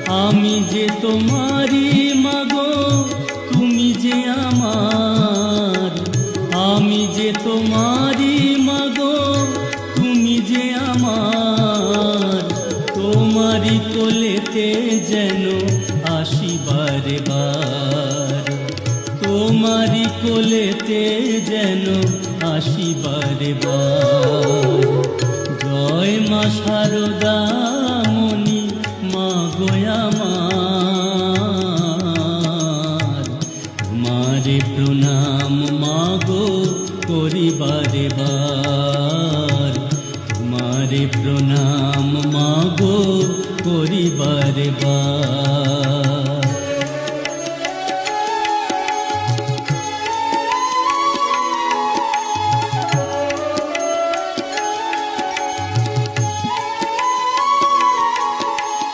আমি যে তোমারি মাগো, তুমি যে আমার। আমি যে তোমারি মাগো, তুমি যে আমার। তোমারি কোলেতে যেন আসি বারে বার। তোমারি কোলেতে যেন আসি বারে বার। জয় মা শারদা মনি মাগো আমার। তোমারে প্রণাম মাগো করি বারে বার। তোমারে প্রণাম মাগো করি বারে বার।